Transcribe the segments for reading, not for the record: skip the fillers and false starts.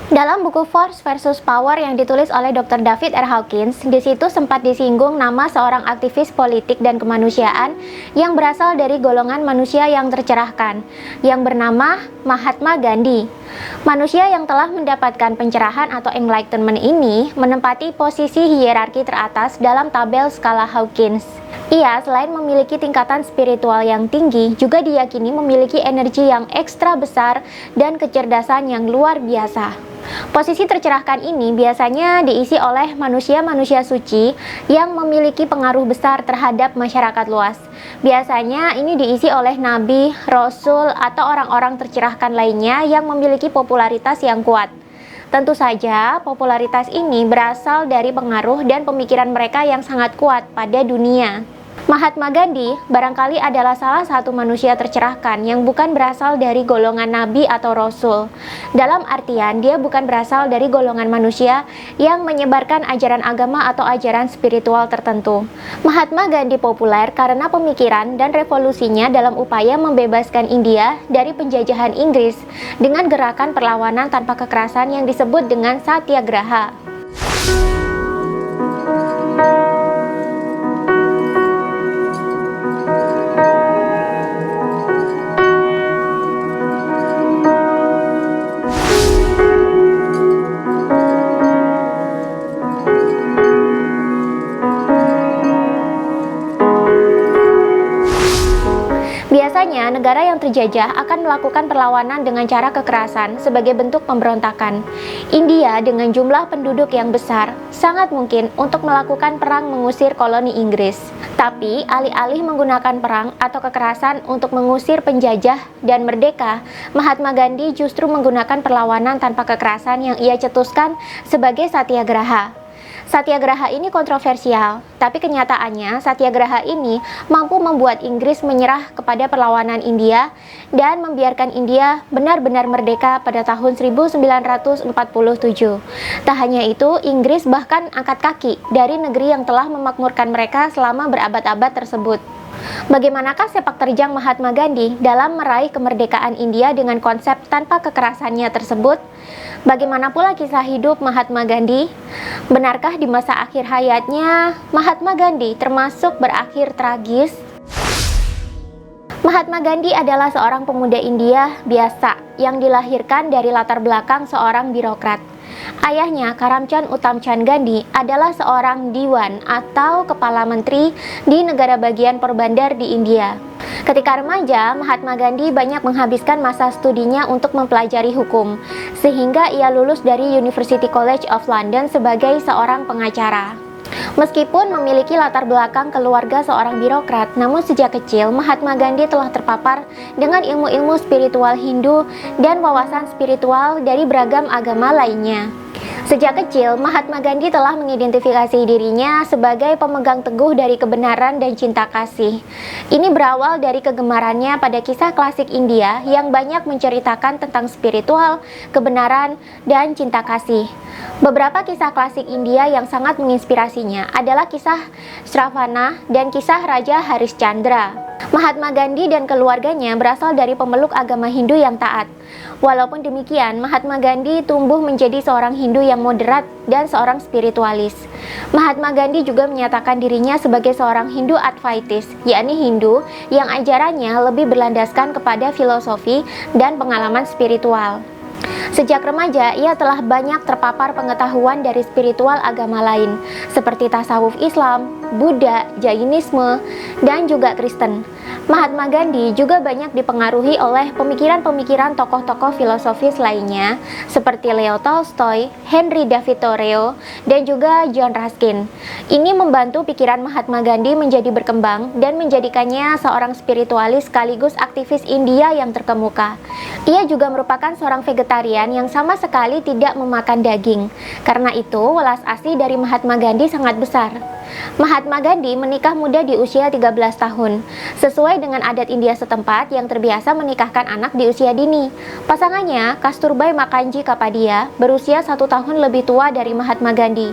Dalam buku Force versus Power yang ditulis oleh Dr. David R. Hawkins, di situ sempat disinggung nama seorang aktivis politik dan kemanusiaan yang berasal dari golongan manusia yang tercerahkan, yang bernama Mahatma Gandhi. Manusia yang telah mendapatkan pencerahan atau enlightenment ini menempati posisi hierarki teratas dalam tabel skala Hawkins. Ia selain memiliki tingkatan spiritual yang tinggi, juga diyakini memiliki energi yang ekstra besar dan kecerdasan yang luar biasa. Posisi tercerahkan ini biasanya diisi oleh manusia-manusia suci yang memiliki pengaruh besar terhadap masyarakat luas. Biasanya ini diisi oleh nabi, rasul, atau orang-orang tercerahkan lainnya yang memiliki popularitas yang kuat. Tentu saja, popularitas ini berasal dari pengaruh dan pemikiran mereka yang sangat kuat pada dunia. Mahatma Gandhi barangkali adalah salah satu manusia tercerahkan yang bukan berasal dari golongan nabi atau rasul. Dalam artian, dia bukan berasal dari golongan manusia yang menyebarkan ajaran agama atau ajaran spiritual tertentu. Mahatma Gandhi populer karena pemikiran dan revolusinya dalam upaya membebaskan India dari penjajahan Inggris dengan gerakan perlawanan tanpa kekerasan yang disebut dengan Satyagraha. Biasanya, negara yang terjajah akan melakukan perlawanan dengan cara kekerasan sebagai bentuk pemberontakan. India dengan jumlah penduduk yang besar, sangat mungkin untuk melakukan perang mengusir koloni Inggris. Tapi, alih-alih menggunakan perang atau kekerasan untuk mengusir penjajah dan merdeka, Mahatma Gandhi justru menggunakan perlawanan tanpa kekerasan yang ia cetuskan sebagai Satyagraha. Satyagraha ini kontroversial, tapi kenyataannya Satyagraha ini mampu membuat Inggris menyerah kepada perlawanan India dan membiarkan India benar-benar merdeka pada tahun 1947. Tak hanya itu, Inggris bahkan angkat kaki dari negeri yang telah memakmurkan mereka selama berabad-abad tersebut. Bagaimanakah sepak terjang Mahatma Gandhi dalam meraih kemerdekaan India dengan konsep tanpa kekerasannya tersebut? Bagaimana pula kisah hidup Mahatma Gandhi? Benarkah di masa akhir hayatnya Mahatma Gandhi termasuk berakhir tragis? Mahatma Gandhi adalah seorang pemuda India biasa yang dilahirkan dari latar belakang seorang birokrat. Ayahnya, Karamchand Utamchand Gandhi, adalah seorang diwan atau kepala menteri di negara bagian Porbandar di India. Ketika remaja, Mahatma Gandhi banyak menghabiskan masa studinya untuk mempelajari hukum, sehingga ia lulus dari University College of London sebagai seorang pengacara. Meskipun memiliki latar belakang keluarga seorang birokrat, namun sejak kecil Mahatma Gandhi telah terpapar dengan ilmu-ilmu spiritual Hindu dan wawasan spiritual dari beragam agama lainnya. Sejak kecil, Mahatma Gandhi telah mengidentifikasi dirinya sebagai pemegang teguh dari kebenaran dan cinta kasih. Ini berawal dari kegemarannya pada kisah klasik India yang banyak menceritakan tentang spiritual, kebenaran, dan cinta kasih. Beberapa kisah klasik India yang sangat menginspirasinya adalah kisah Shravana dan kisah Raja Harishchandra. Mahatma Gandhi dan keluarganya berasal dari pemeluk agama Hindu yang taat. Walaupun demikian, Mahatma Gandhi tumbuh menjadi seorang Hindu yang moderat dan seorang spiritualis. Mahatma Gandhi juga menyatakan dirinya sebagai seorang Hindu Advaitis, yakni Hindu yang ajarannya lebih berlandaskan kepada filosofi dan pengalaman spiritual. Sejak remaja, ia telah banyak terpapar pengetahuan dari spiritual agama lain, seperti tasawuf Islam, Buddha, Jainisme, dan juga Kristen. Mahatma Gandhi juga banyak dipengaruhi oleh pemikiran-pemikiran tokoh-tokoh filosofis lainnya, seperti Leo Tolstoy, Henry David Thoreau, dan juga John Ruskin. Ini membantu pikiran Mahatma Gandhi menjadi berkembang dan menjadikannya seorang spiritualis sekaligus aktivis India yang terkemuka. Ia juga merupakan seorang vegetarian yang sama sekali tidak memakan daging. Karena itu, welas asih dari Mahatma Gandhi sangat besar. Mahatma Gandhi menikah muda di usia 13 tahun, sesuai dengan adat India setempat yang terbiasa menikahkan anak di usia dini. Pasangannya, Kasturbai Makanji Kapadia, berusia 1 tahun lebih tua dari Mahatma Gandhi.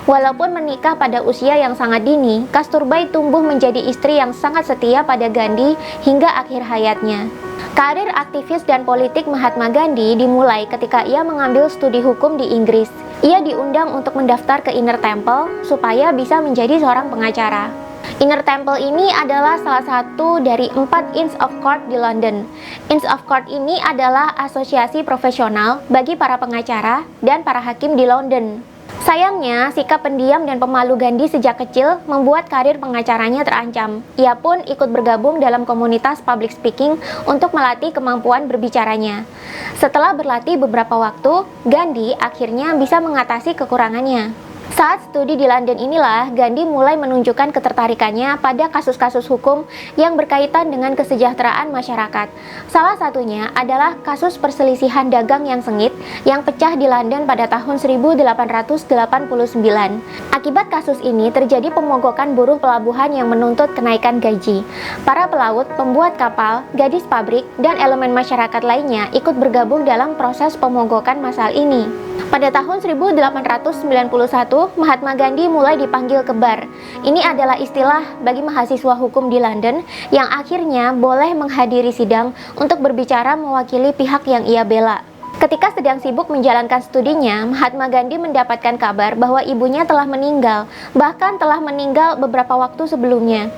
Walaupun menikah pada usia yang sangat dini, Kasturbai tumbuh menjadi istri yang sangat setia pada Gandhi hingga akhir hayatnya. Karir aktivis dan politik Mahatma Gandhi dimulai ketika ia mengambil studi hukum di Inggris. Ia diundang untuk mendaftar ke Inner Temple supaya bisa menjadi seorang pengacara. Inner Temple ini adalah salah satu dari 4 Inns of Court di London. Inns of Court ini adalah asosiasi profesional bagi para pengacara dan para hakim di London. Sayangnya, sikap pendiam dan pemalu Gandhi sejak kecil membuat karir pengacaranya terancam. Ia pun ikut bergabung dalam komunitas public speaking untuk melatih kemampuan berbicaranya. Setelah berlatih beberapa waktu, Gandhi akhirnya bisa mengatasi kekurangannya. Saat studi di London inilah, Gandhi mulai menunjukkan ketertarikannya pada kasus-kasus hukum yang berkaitan dengan kesejahteraan masyarakat. Salah satunya adalah kasus perselisihan dagang yang sengit yang pecah di London pada tahun 1889. Akibat kasus ini terjadi pemogokan buruh pelabuhan yang menuntut kenaikan gaji. Para pelaut, pembuat kapal, gadis pabrik, dan elemen masyarakat lainnya ikut bergabung dalam proses pemogokan massal ini. Pada tahun 1891, Mahatma Gandhi mulai dipanggil ke bar. Ini adalah istilah bagi mahasiswa hukum di London yang akhirnya boleh menghadiri sidang untuk berbicara mewakili pihak yang ia bela. Ketika sedang sibuk menjalankan studinya, Mahatma Gandhi mendapatkan kabar bahwa ibunya telah meninggal, bahkan telah meninggal beberapa waktu sebelumnya.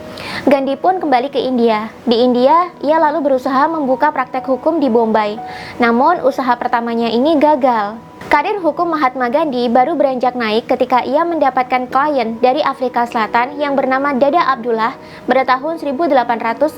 Gandhi pun kembali ke India. Di India, ia lalu berusaha membuka praktek hukum di Bombay. Namun, usaha pertamanya ini gagal. Karir hukum Mahatma Gandhi baru beranjak naik ketika ia mendapatkan klien dari Afrika Selatan yang bernama Dada Abdullah pada tahun 1893.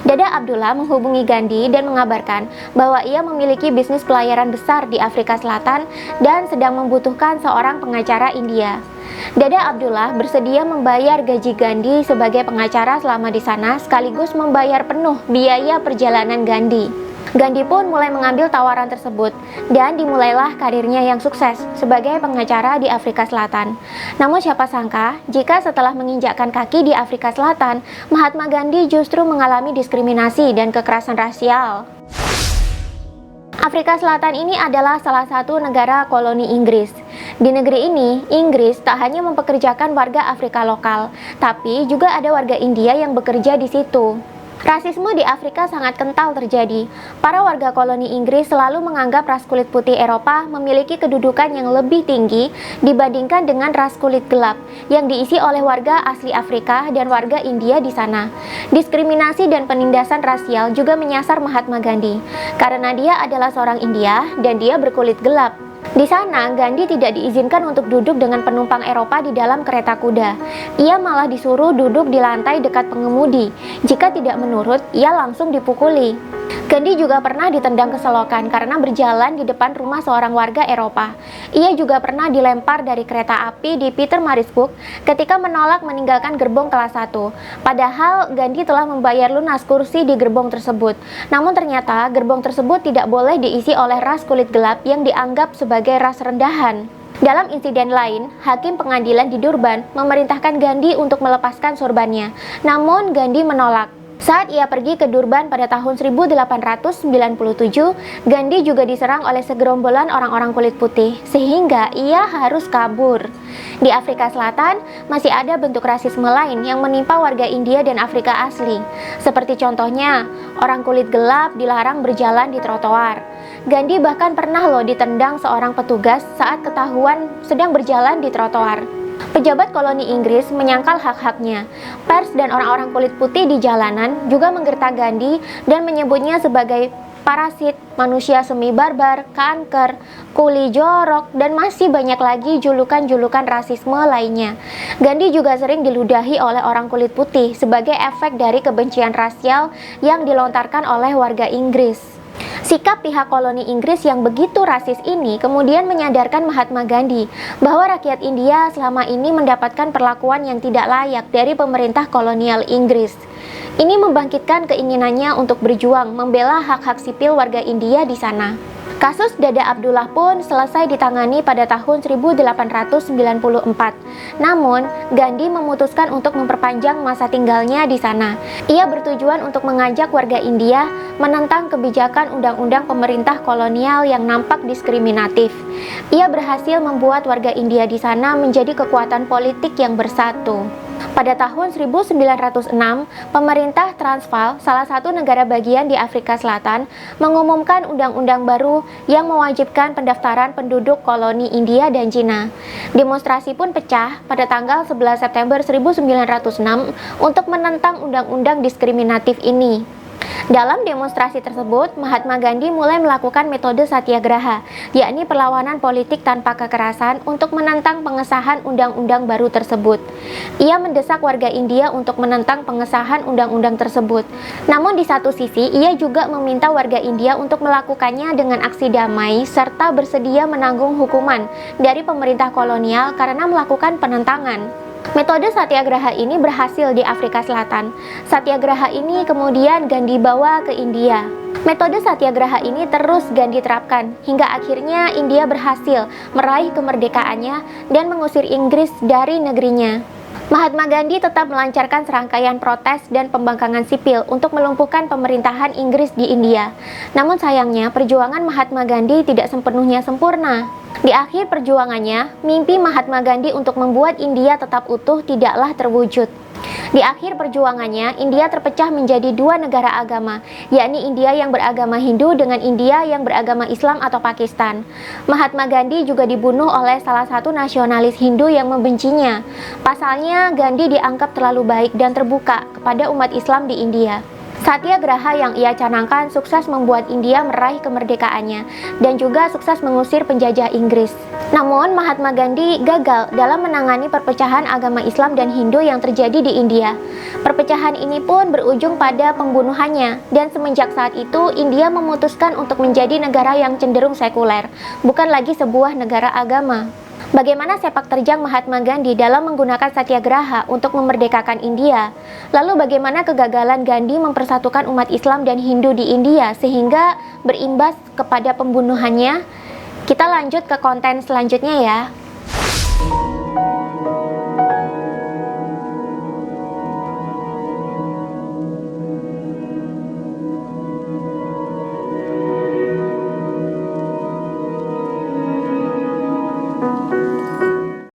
Dada Abdullah menghubungi Gandhi dan mengabarkan bahwa ia memiliki bisnis pelayaran besar di Afrika Selatan dan sedang membutuhkan seorang pengacara India. Dada Abdullah bersedia membayar gaji Gandhi sebagai pengacara selama di sana sekaligus membayar penuh biaya perjalanan Gandhi. Gandhi pun mulai mengambil tawaran tersebut dan dimulailah karirnya yang sukses sebagai pengacara di Afrika Selatan. Namun siapa sangka jika setelah menginjakkan kaki di Afrika Selatan, Mahatma Gandhi justru mengalami diskriminasi dan kekerasan rasial. Afrika Selatan ini adalah salah satu negara koloni Inggris. Di negeri ini, Inggris tak hanya mempekerjakan warga Afrika lokal, tapi juga ada warga India yang bekerja di situ. Rasisme di Afrika sangat kental terjadi. Para warga koloni Inggris selalu menganggap ras kulit putih Eropa memiliki kedudukan yang lebih tinggi dibandingkan dengan ras kulit gelap yang diisi oleh warga asli Afrika dan warga India di sana. Diskriminasi dan penindasan rasial juga menyasar Mahatma Gandhi karena dia adalah seorang India dan dia berkulit gelap. Di sana, Gandhi tidak diizinkan untuk duduk dengan penumpang Eropa di dalam kereta kuda. Ia malah disuruh duduk di lantai dekat pengemudi. Jika tidak menurut, ia langsung dipukuli. Gandhi juga pernah ditendang ke selokan karena berjalan di depan rumah seorang warga Eropa. Ia juga pernah dilempar dari kereta api di Pietermaritzburg ketika menolak meninggalkan gerbong kelas 1. Padahal Gandhi telah membayar lunas kursi di gerbong tersebut. Namun ternyata gerbong tersebut tidak boleh diisi oleh ras kulit gelap yang dianggap sebagai ras rendahan. Dalam insiden lain, hakim pengadilan di Durban memerintahkan Gandhi untuk melepaskan sorbannya. Namun Gandhi menolak. Saat ia pergi ke Durban pada tahun 1897, Gandhi juga diserang oleh segerombolan orang-orang kulit putih, sehingga ia harus kabur. Di Afrika Selatan, masih ada bentuk rasisme lain yang menimpa warga India dan Afrika asli. Seperti contohnya, orang kulit gelap dilarang berjalan di trotoar. Gandhi bahkan pernah ditendang seorang petugas saat ketahuan sedang berjalan di trotoar. Pejabat koloni Inggris menyangkal hak-haknya. Pers dan orang-orang kulit putih di jalanan juga menggertak Gandhi dan menyebutnya sebagai parasit, manusia semi barbar, kanker, kuli jorok, dan masih banyak lagi julukan-julukan rasisme lainnya. Gandhi juga sering diludahi oleh orang kulit putih sebagai efek dari kebencian rasial yang dilontarkan oleh warga Inggris. Sikap pihak koloni Inggris yang begitu rasis ini kemudian menyadarkan Mahatma Gandhi bahwa rakyat India selama ini mendapatkan perlakuan yang tidak layak dari pemerintah kolonial Inggris. Ini membangkitkan keinginannya untuk berjuang membela hak-hak sipil warga India di sana. Kasus Dada Abdullah pun selesai ditangani pada tahun 1894. Namun, Gandhi memutuskan untuk memperpanjang masa tinggalnya di sana. Ia bertujuan untuk mengajak warga India menentang kebijakan undang-undang pemerintah kolonial yang nampak diskriminatif. Ia berhasil membuat warga India di sana menjadi kekuatan politik yang bersatu. Pada tahun 1906, pemerintah Transvaal, salah satu negara bagian di Afrika Selatan, mengumumkan undang-undang baru yang mewajibkan pendaftaran penduduk koloni India dan Cina. Demonstrasi pun pecah pada tanggal 11 September 1906 untuk menentang undang-undang diskriminatif ini. Dalam demonstrasi tersebut, Mahatma Gandhi mulai melakukan metode satyagraha, yakni perlawanan politik tanpa kekerasan untuk menentang pengesahan undang-undang baru tersebut. Ia mendesak warga India untuk menentang pengesahan undang-undang tersebut. Namun di satu sisi, ia juga meminta warga India untuk melakukannya dengan aksi damai serta bersedia menanggung hukuman dari pemerintah kolonial karena melakukan penentangan. Metode satyagraha ini berhasil di Afrika Selatan. Satyagraha ini kemudian Gandhi bawa ke India. Metode satyagraha ini terus Gandhi terapkan hingga akhirnya India berhasil meraih kemerdekaannya dan mengusir Inggris dari negerinya. Mahatma Gandhi tetap melancarkan serangkaian protes dan pembangkangan sipil untuk melumpuhkan pemerintahan Inggris di India. Namun sayangnya perjuangan Mahatma Gandhi tidak sepenuhnya sempurna. Di akhir perjuangannya, mimpi Mahatma Gandhi untuk membuat India tetap utuh tidaklah terwujud. Di akhir perjuangannya, India terpecah menjadi dua negara agama, yakni India yang beragama Hindu dengan India yang beragama Islam atau Pakistan. Mahatma Gandhi juga dibunuh oleh salah satu nasionalis Hindu yang membencinya. Pasalnya, Gandhi dianggap terlalu baik dan terbuka kepada umat Islam di India. Satyagraha yang ia canangkan sukses membuat India meraih kemerdekaannya dan juga sukses mengusir penjajah Inggris. Namun, Mahatma Gandhi gagal dalam menangani perpecahan agama Islam dan Hindu yang terjadi di India. Perpecahan ini pun berujung pada pembunuhannya, dan semenjak saat itu India memutuskan untuk menjadi negara yang cenderung sekuler, bukan lagi sebuah negara agama. Bagaimana sepak terjang Mahatma Gandhi dalam menggunakan satyagraha untuk memerdekakan India? Lalu bagaimana kegagalan Gandhi mempersatukan umat Islam dan Hindu di India sehingga berimbas kepada pembunuhannya? Kita lanjut ke konten selanjutnya ya.